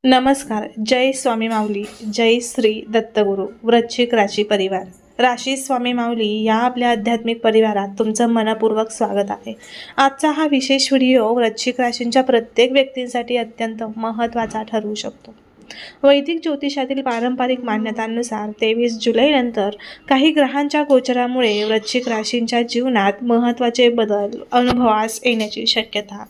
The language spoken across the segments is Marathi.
नमस्कार. जय स्वामी माऊली. जय श्री दत्तगुरु. वृश्चिक राशी परिवार. राशी स्वामी माऊली या आपल्या आध्यात्मिक परिवारात तुमचं मनपूर्वक स्वागत आहे. आजचा हा विशेष व्हिडिओ वृश्चिक राशींच्या प्रत्येक व्यक्तींसाठी अत्यंत महत्त्वाचा ठरू शकतो. वैदिक ज्योतिषातील पारंपरिक मान्यतांनुसार 23 जुलैनंतर काही ग्रहांच्या गोचरामुळे वृश्चिक राशींच्या जीवनात महत्त्वाचे बदल अनुभवास येण्याची शक्यता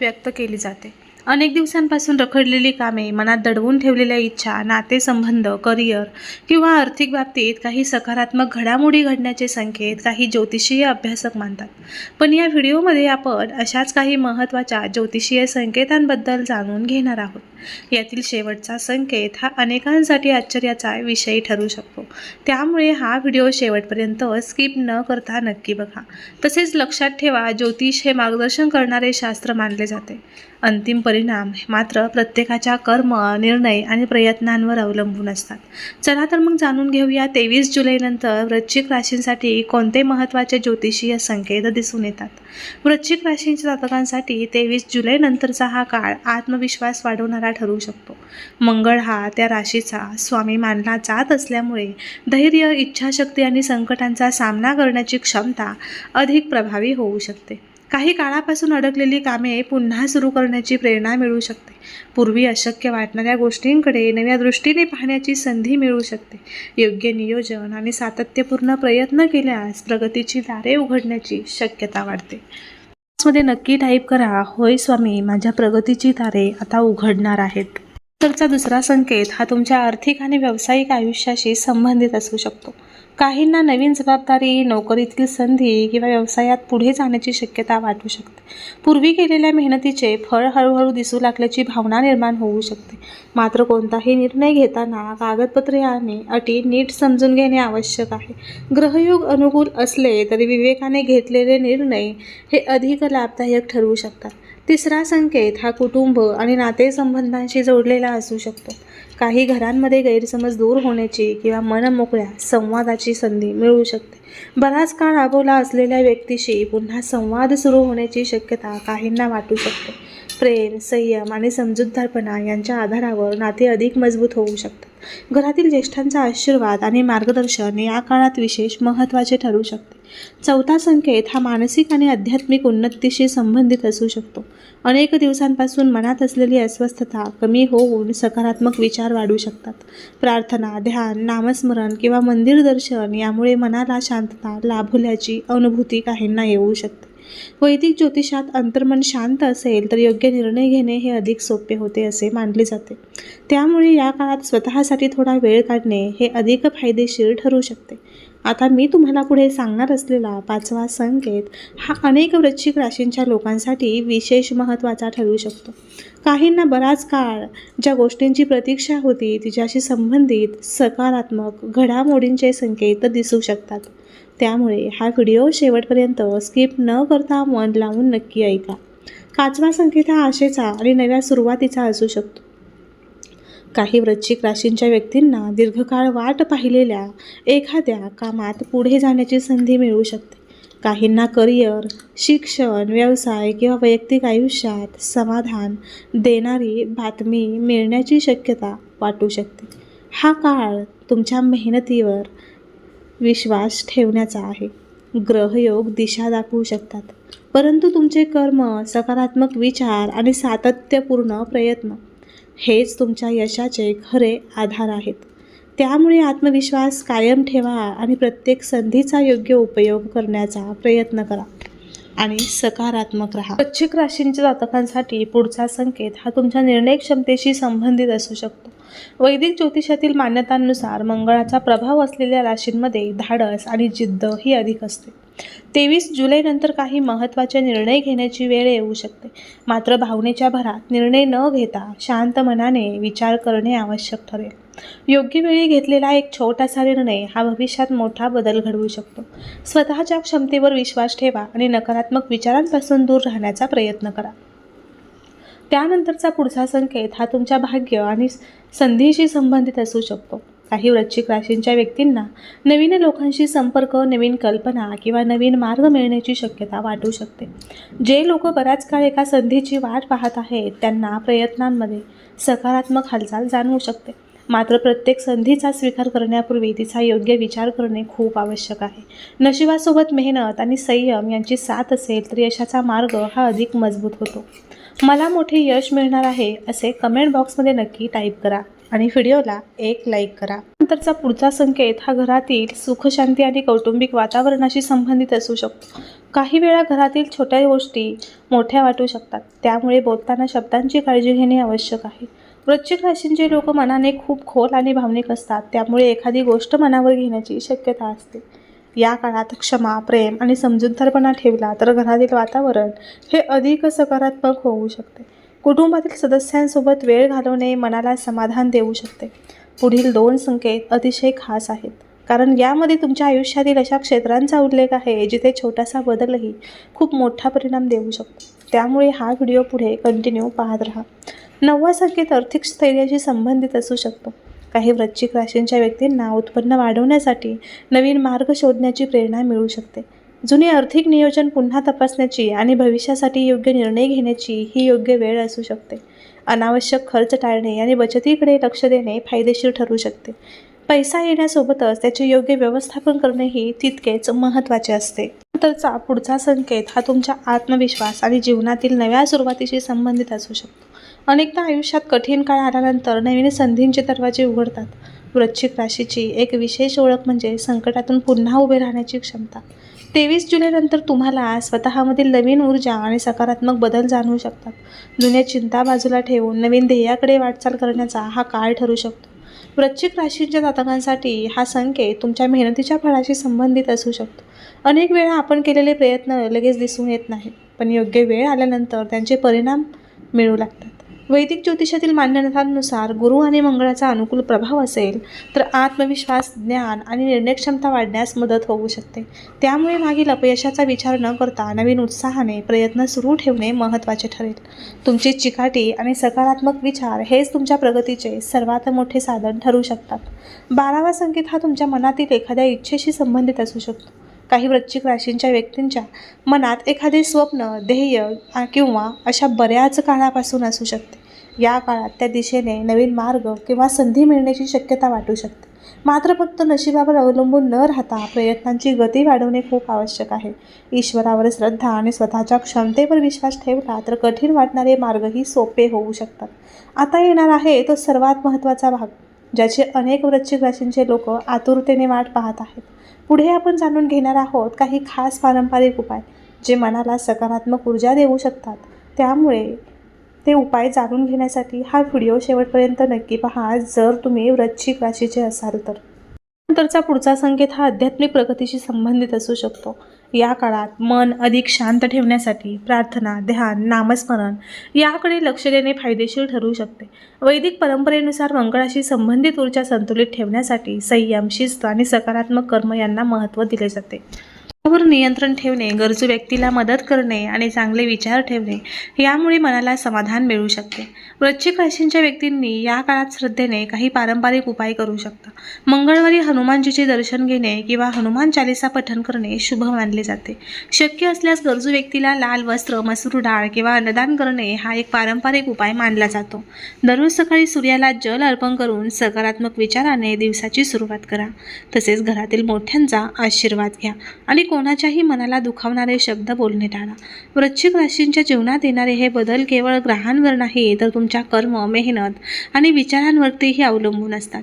व्यक्त केली जाते. अनेक दिवसांपासून रखडलेली कामे, मनात दडवून ठेवलेल्या इच्छा, नातेसंबंध, करिअर किंवा आर्थिक बाबतीत काही सकारात्मक घडामोडी घडण्याचे संकेत काही ज्योतिषीय अभ्यासक मानतात. पण या व्हिडिओमध्ये आपण अशाच काही महत्त्वाच्या ज्योतिषीय संकेतांबद्दल जाणून घेणार आहोत. यातील शेवटचा संकेत हा अनेकांसाठी आश्चर्याचा विषय ठरू शकतो. त्यामुळे हा व्हिडिओ शेवटपर्यंत स्किप न करता नक्की बघा. तसेच लक्षात ठेवा, ज्योतिष हे मार्गदर्शन करणारे शास्त्र मानले जाते. अंतिम परिणाम मात्र प्रत्येकाच्या कर्म, निर्णय आणि प्रयत्नांवर अवलंबून असतात. चला तर मग जाणून घेऊया 23 जुलैनंतर वृश्चिक राशींसाठी कोणते महत्त्वाचे ज्योतिषीय संकेत दिसून येतात. वृश्चिक राशींच्या जातकांसाठी 23 जुलैनंतरचा हा काळ आत्मविश्वास वाढवणारा ठरू शकतो. मंगळ हा त्या राशीचा स्वामी मानला जात असल्यामुळे धैर्य, इच्छाशक्ती आणि संकटांचा सामना करण्याची क्षमता अधिक प्रभावी होऊ शकते. काही काळापासून अडकलेली कामे पुन्हा सुरू करण्याची प्रेरणा मिळू शकते. पूर्वी अशक्य वाटणाऱ्या गोष्टींकडे नव्या दृष्टीने पाहण्याची संधी मिळू शकते. योग्य नियोजन आणि सातत्यपूर्ण प्रयत्न केल्यास प्रगतीची दारे उघडण्याची शक्यता वाढते. मध्ये नक्की टाईप करा, होय स्वामी, माझ्या प्रगतीची दारे आता उघडणार आहेत. तरचा दुसरा संकेत हा तुमच्या आर्थिक आणि व्यावसायिक आयुष्याशी संबंधित असू शकतो. काहींना नवीन जबाबदारी, नोकरीतील संधी किंवा व्यवसायात पुढे जाण्याची शक्यता वाटू शकते. पूर्वी केलेल्या मेहनतीचे फळ हळूहळू दिसू लागल्याची भावना निर्माण होऊ शकते. मात्र कोणताही निर्णय घेताना कागदपत्रे आणि अटी नीट समजून घेणे आवश्यक आहे. ग्रहयोग अनुकूल असले तरी विवेकाने घेतलेले निर्णय हे अधिक लाभदायक ठरवू शकतात. तिसरा संकेत हा कुटुंब आणि नातेसंबंधांशी जोडलेला असू शकतो. काही घरांमध्ये गैरसमज दूर होण्याची किंवा मनमोकळ्या संवादाची संधी मिळू शकते. बराच काळ अबोला असलेल्या व्यक्तीशी पुन्हा संवाद सुरू होण्याची शक्यता काहींना वाटू शकते. प्रेम, संयम आणि समजूतदारपणा यांच्या आधारावर नाते अधिक मजबूत होऊ शकतात. घरातील ज्येष्ठांचा आशीर्वाद आणि मार्गदर्शन या काळात विशेष महत्त्वाचे ठरू शकते. चौथा संकेत हा मानसिक आणि आध्यात्मिक उन्नतीशी संबंधित असू शकतो. अनेक दिवसांपासून मनात असलेली अस्वस्थता कमी होऊन सकारात्मक विचार वाढू शकतात. प्रार्थना, ध्यान, नामस्मरण किंवा मंदिर दर्शन यामुळे मनाला शांतता लाभल्याची अनुभूती काहींना येऊ शकते. वैदिक ज्योतिषात अंतर्मन शांत असेल तर योग्य निर्णय घेणे हे अधिक सोपे होते असे मानले जाते. त्यामुळे या काळात स्वतःसाठी थोडा वेळ काढणे हे अधिक फायदेशीर ठरू शकते. आता मी तुम्हाला पुढे सांगणार असलेला पाचवा संकेत हा अनेक वृश्चिक राशींच्या लोकांसाठी विशेष महत्त्वाचा ठरू शकतो. काहींना बराच काळ ज्या गोष्टींची प्रतीक्षा होती तिच्याशी संबंधित सकारात्मक घडामोडींचे संकेत दिसू शकतात. त्यामुळे हा व्हिडिओ शेवटपर्यंत स्किप न करता मन लावून नक्की ऐका. पाचवा संकेत हा आशेचा आणि नव्या सुरुवातीचा असू शकतो. काही वृश्चिक राशींच्या व्यक्तींना दीर्घकाळ वाट पाहिलेल्या एखाद्या कामात पुढे जाण्याची संधी मिळू शकते. काहींना करिअर, शिक्षण, व्यवसाय किंवा वैयक्तिक आयुष्यात समाधान देणारी बातमी मिळण्याची शक्यता वाटू शकते. हा काळ तुमच्या मेहनतीवर विश्वास ठेवण्याचा आहे. ग्रहयोग दिशा दाखवू शकतात, परंतु तुमचे कर्म, सकारात्मक विचार आणि सातत्यपूर्ण प्रयत्न हेच तुमच्या यशाचे खरे आधार आहेत. त्यामुळे आत्मविश्वास कायम ठेवा आणि प्रत्येक संधीचा योग्य उपयोग करण्याचा प्रयत्न करा आणि सकारात्मक राहा. वृश्चिक राशींच्या जातकांसाठी पुढचा संकेत हा तुमच्या निर्णय क्षमतेशी संबंधित असू शकतो. वैदिक ज्योतिषातील मान्यतांनुसार मंगळाचा प्रभाव असलेल्या राशींमध्ये धाडस आणि जिद्द ही अधिक असते. 23 जुलैनंतर काही महत्त्वाचे निर्णय घेण्याची वेळ येऊ शकते. मात्र भावनेच्या भरात निर्णय न घेता शांत मनाने विचार करणे आवश्यक ठरेल. योग्य वेळी घेतलेला एक छोटासा निर्णय हा भविष्यात मोठा बदल घडवू शकतो. स्वतःच्या क्षमतेवर विश्वास ठेवा आणि नकारात्मक विचारांपासून दूर राहण्याचा प्रयत्न करा. त्यानंतरचा पुढचा संकेत हा तुमच्या भाग्य आणि संधीशी संबंधित असू शकतो. काही वृश्चिक राशींच्या व्यक्तींना नवीन लोकांशी संपर्क, नवीन कल्पना किंवा नवीन मार्ग मिळण्याची शक्यता वाटू शकते. जे लोक बराच काळ एका संधीची वाट पाहत आहेत त्यांना प्रयत्नांमध्ये सकारात्मक हालचाल जाणवू शकते. मात्र प्रत्येक संधीचा स्वीकार करण्यापूर्वी तिचा योग्य विचार करणे खूप आवश्यक आहे. नशिबासोबत मेहनत आणि संयम यांची साथ असेल तर यशाचा मार्ग हा अधिक मजबूत होतो. मला मोठे यश मिळणार आहे असे कमेंट बॉक्समध्ये नक्की टाईप करा आणि व्हिडिओला एक लाईक करा. नंतरचा पुढचा संकेत हा घरातील सुख, शांती आणि कौटुंबिक वातावरणाशी संबंधित असू शकतो. काही वेळा घरातील छोट्या गोष्टी मोठ्या वाटू शकतात, त्यामुळे बोलताना शब्दांची काळजी घेणे आवश्यक आहे. वृश्चिक राशींचे लोक मनाने खूप खोल आणि भावनिक असतात, त्यामुळे एखादी गोष्ट मनावर घेण्याची शक्यता असते. या काळात क्षमा, प्रेम आणि समजूतदारपणा ठेवला तर घरातील वातावरण हे अधिक सकारात्मक होऊ शकते. कुटुंबातील सदस्यांसोबत वेळ घालवणे मनाला समाधान देऊ शकते. पुढील 2 संकेत अतिशय खास आहेत, कारण यामध्ये तुमच्या आयुष्यातील अशा क्षेत्रांचा उल्लेख आहे जिथे छोटासा बदलही खूप मोठा परिणाम देऊ शकतो. त्यामुळे हा व्हिडिओ पुढे कंटिन्यू पाहत राहा. 9वा संकेत आर्थिक स्थैर्याशी संबंधित असू शकतो. काही वृश्चिक राशींच्या व्यक्तींना उत्पन्न वाढवण्यासाठी नवीन मार्ग शोधण्याची प्रेरणा मिळू शकते. जुने आर्थिक नियोजन पुन्हा तपासण्याची आणि भविष्यासाठी योग्य निर्णय घेण्याची ही योग्य वेळ असू शकते. अनावश्यक खर्च टाळणे आणि बचतीकडे लक्ष देणे फायदेशीर ठरू शकते. पैसा येण्यासोबतच त्याचे योग्य व्यवस्थापन करणेही तितकेच महत्त्वाचे असते. नंतरचा पुढचा संकेत हा तुमच्या आत्मविश्वास आणि जीवनातील नव्या सुरुवातीशी संबंधित असू शकतो. अनेकदा आयुष्यात कठीण काळ आल्यानंतर नवीन संधींचे दरवाजे उघडतात. वृश्चिक राशीची एक विशेष ओळख म्हणजे संकटातून पुन्हा उभे राहण्याची क्षमता. 23 जुलैनंतर तुम्हाला स्वतःमधील नवीन ऊर्जा आणि सकारात्मक बदल जाणवू शकतात. जुन्या चिंता बाजूला ठेवून नवीन ध्येयाकडे वाटचाल करण्याचा हा काळ ठरू शकतो. वृश्चिक राशींच्या जातकांसाठी हा संकेत तुमच्या मेहनतीच्या फळाशी संबंधित असू शकतो. अनेक वेळा आपण केलेले प्रयत्न लगेच दिसून येत नाहीत, पण योग्य वेळ आल्यानंतर त्यांचे परिणाम मिळू लागतात. वैदिक ज्योतिषातील मान्यतांनुसार गुरु आणि मंगळाचा अनुकूल प्रभाव असेल तर आत्मविश्वास, ज्ञान आणि निर्णयक्षमता वाढण्यास मदत होऊ शकते. त्यामुळे मागील अपयशाचा विचार न करता नवीन उत्साहाने प्रयत्न सुरू ठेवणे महत्त्वाचे ठरेल. तुमची चिकाटी आणि सकारात्मक विचार हेच तुमच्या प्रगतीचे सर्वात मोठे साधन ठरू शकतात. 12वा संकेत हा तुमच्या मनातील एखाद्या इच्छेशी संबंधित असू शकतो. काही वृश्चिक राशींच्या व्यक्तींच्या मनात एखादे स्वप्न, ध्येय किंवा अशा बऱ्याच काळापासून असू शकते. या काळात त्या दिशेने नवीन मार्ग किंवा संधी मिळण्याची शक्यता वाटू शकते. मात्र फक्त नशिबावर अवलंबून न राहता प्रयत्नांची गती वाढवणे खूप आवश्यक आहे. ईश्वरावर श्रद्धा आणि स्वतःच्या क्षमतेवर विश्वास ठेवला तर कठीण वाटणारे मार्गही सोपे होऊ शकतात. आता येणार आहे तो सर्वात महत्त्वाचा भाग, ज्याची अनेक वृश्चिक राशींचे लोक आतुरतेने वाट पाहत आहेत. पुढे आपण जाणून घेणार आहोत काही खास पारंपरिक उपाय जे मनाला सकारात्मक ऊर्जा देऊ शकतात. त्यामुळे ते उपाय जाणून घेण्यासाठी हा व्हिडिओ शेवटपर्यंत नक्की पहा जर तुम्ही वृश्चिक राशीचे असाल तर. नंतरचा पुढचा संकेत हा आध्यात्मिक प्रगतीशी संबंधित असू शकतो. या काळात मन अधिक शांत ठेवण्यासाठी प्रार्थना, ध्यान, नामस्मरण याकडे लक्ष देणे फायदेशीर ठरू शकते. वैदिक परंपरेनुसार मंगळाशी संबंधित ऊर्जा संतुलित ठेवण्यासाठी संयम, शिस्त आणि सकारात्मक कर्म यांना महत्त्व दिले जाते. वर नियंत्रण ठेवणे, गरजू व्यक्तीला मदत करणे आणि चांगले विचार ठेवणे यामुळे मनाला समाधान मिळू शकते. वृश्चिक राशींच्या व्यक्तींनी या काळात श्रद्धेने काही पारंपरिक उपाय करू शकता. मंगळवारी हनुमानजीचे दर्शन घेणे किंवा हनुमान चालीसा पठण करणे शुभ मानले जाते. शक्य असल्यास गरजू व्यक्तीला लाल वस्त्र, मसूर डाळ किंवा अन्नदान करणे हा एक पारंपरिक उपाय मानला जातो. दररोज सकाळी सूर्याला जल अर्पण करून सकारात्मक विचाराने दिवसाची सुरुवात करा. तसेच घरातील मोठ्यांचा आशीर्वाद घ्या आणि कोणाच्याही मनाला दुखावणारे शब्द बोलणे टाळा. वृश्चिक राशींच्या जीवनात येणारे हे बदल केवळ ग्रहांवर नाही तर तुमच्या कर्म, मेहनत आणि विचारांवरतीही अवलंबून असतात.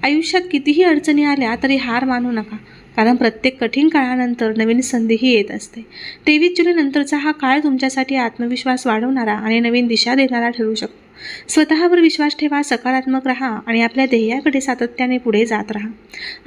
आयुष्यात कितीही अडचणी आल्या तरी हार मानू नका, कारण प्रत्येक कठीण काळानंतर नवीन संधीही येत असते. 23 जुलैनंतरचा हा काळ तुमच्यासाठी आत्मविश्वास वाढवणारा आणि नवीन दिशा देणारा ठरू शकतो. स्वतःवर विश्वास ठेवा, सकारात्मक राहा आणि आपल्या ध्येयाकडे सातत्याने पुढे जात राहा.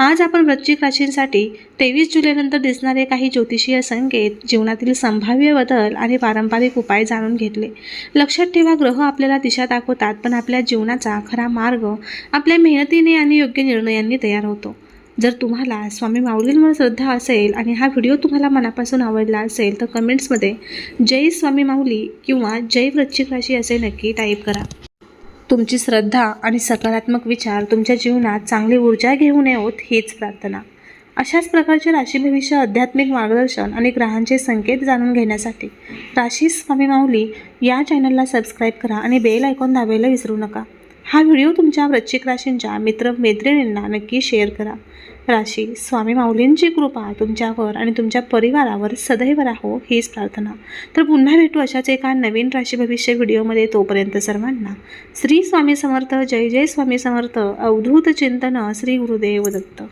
आज आपण वृश्चिक राशींसाठी 23 जुलैनंतर दिसणारे काही ज्योतिषीय संकेत, जीवनातील संभाव्य बदल आणि पारंपरिक उपाय जाणून घेतले. लक्षात ठेवा, ग्रह आपल्याला दिशा दाखवतात, पण आपल्या जीवनाचा खरा मार्ग आपल्या मेहनतीने आणि योग्य निर्णयांनी तयार होतो. जर तुम्हाला स्वामी माऊलींवर श्रद्धा असेल आणि हा व्हिडिओ तुम्हाला मनापासून आवडला असेल तर कमेंट्समध्ये जय स्वामी माऊली किंवा जय वृश्चिक राशी असे नक्की टाईप करा. तुमची श्रद्धा आणि सकारात्मक विचार तुमच्या जीवनात चांगली ऊर्जा घेऊन येवोत हीच प्रार्थना. अशाच प्रकारचे राशी भविष्य, आध्यात्मिक मार्गदर्शन आणि ग्रहांचे संकेत जाणून घेण्यासाठी राशी स्वामी माऊली या चॅनलला सबस्क्राईब करा आणि बेल आयकॉन दाबायला विसरू नका. हा व्हिडिओ तुमच्या वृश्चिक राशींच्या मित्रमैत्रिणींना नक्की शेअर करा. राशी स्वामी माऊलींची कृपा तुमच्यावर आणि तुमच्या परिवारावर सदैव राहो हीच प्रार्थना. तर पुन्हा भेटू अशाच एका नवीन राशी भविष्य व्हिडिओमध्ये. तोपर्यंत सर्वांना श्री स्वामी समर्थ. जय जय स्वामी समर्थ. अवधूत चिंतन. श्री गुरुदेव दत्त.